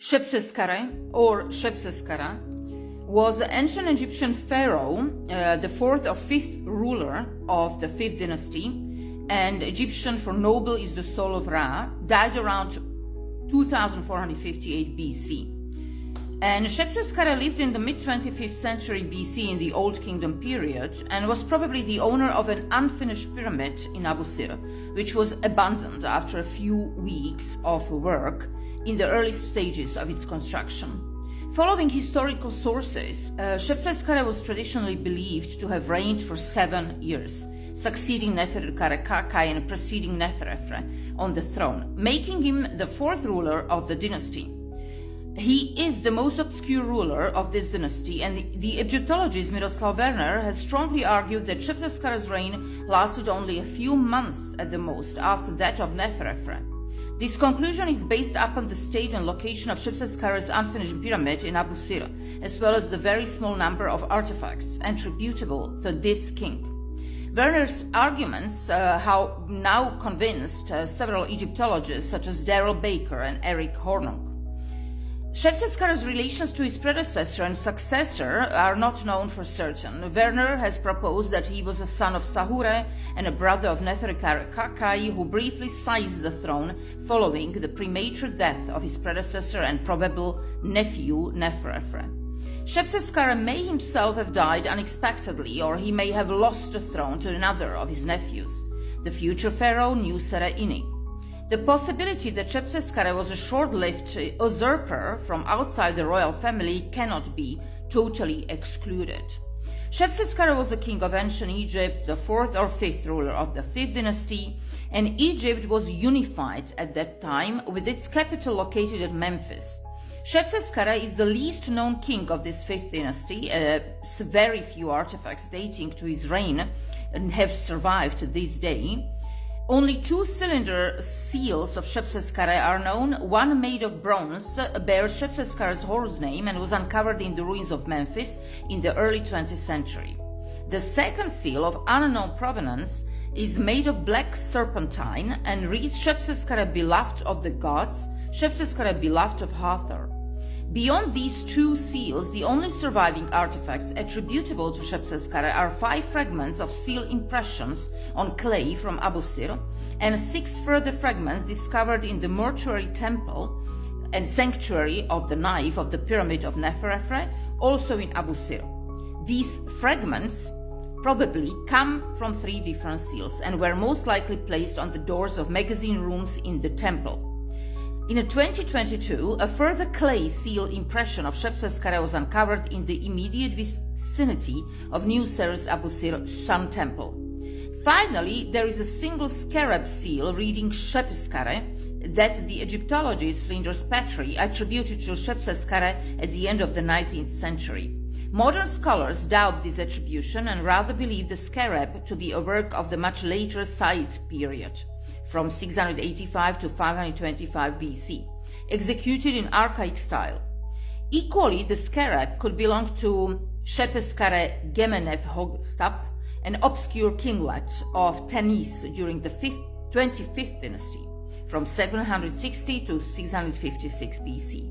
Shepseskare or Shepseskara was an ancient Egyptian pharaoh, the fourth or fifth ruler of the 5th dynasty, and Egyptian for noble is the soul of Ra, died around 2458 BC. And Shepseskare lived in the mid-25th century BC in the Old Kingdom period and was probably the owner of an unfinished pyramid in Abu Sir, which was abandoned after a few weeks of work in the early stages of its construction. Following historical sources, Shepseskare was traditionally believed to have reigned for 7 years, succeeding Neferkare Kakai and preceding Neferefre on the throne, making him the fourth ruler of the dynasty. He is the most obscure ruler of this dynasty, and the Egyptologist Miroslav Werner has strongly argued that Shepseskare's reign lasted only a few months at the most after that of Neferefre. This conclusion is based upon the state and location of Shepseskare's unfinished pyramid in Abu Sir, as well as the very small number of artifacts attributable to this king. Werner's arguments have now convinced several Egyptologists such as Daryl Baker and Eric Hornung. Shepseskare's relations to his predecessor and successor are not known for certain. Werner has proposed that he was a son of Sahure and a brother of Neferkare Kakai, who briefly seized the throne following the premature death of his predecessor and probable nephew Neferefre. Shepseskare may himself have died unexpectedly, or he may have lost the throne to another of his nephews, the future pharaoh Nusere-ini. The possibility that Shepseskare was a short-lived usurper from outside the royal family cannot be totally excluded. Shepseskare was the king of ancient Egypt, the fourth or fifth ruler of the 5th dynasty, and Egypt was unified at that time with its capital located at Memphis. Shepseskare is the least known king of this 5th dynasty. Very few artifacts dating to his reign have survived to this day. Only 2 cylinder seals of Shepseskare are known. One, made of bronze, bears Shepseskare's horse name and was uncovered in the ruins of Memphis in the early 20th century. The second seal, of unknown provenance, is made of black serpentine and reads Shepseskare beloved of the gods, Shepseskare beloved of Hathor. Beyond these 2 seals, the only surviving artifacts attributable to Shepseskare are 5 fragments of seal impressions on clay from Abu Sir and 6 further fragments discovered in the mortuary temple and sanctuary of the Knife of the Pyramid of Neferefre, also in Abu Sir. These fragments probably come from 3 different seals and were most likely placed on the doors of magazine rooms in the temple. In 2022, a further clay seal impression of Shepseskare was uncovered in the immediate vicinity of Nusere's Abu Sir Sun Temple. Finally, there is a single scarab seal reading Shepseskare that the Egyptologist Flinders Petrie attributed to Shepseskare at the end of the 19th century. Modern scholars doubt this attribution and rather believe the scarab to be a work of the much later Said period, from 685 to 525 BC, executed in archaic style. Equally, the scarab could belong to Shepseskare Gemenef Hogstap, an obscure kinglet of Tanis during the 25th dynasty, from 760 to 656 BC.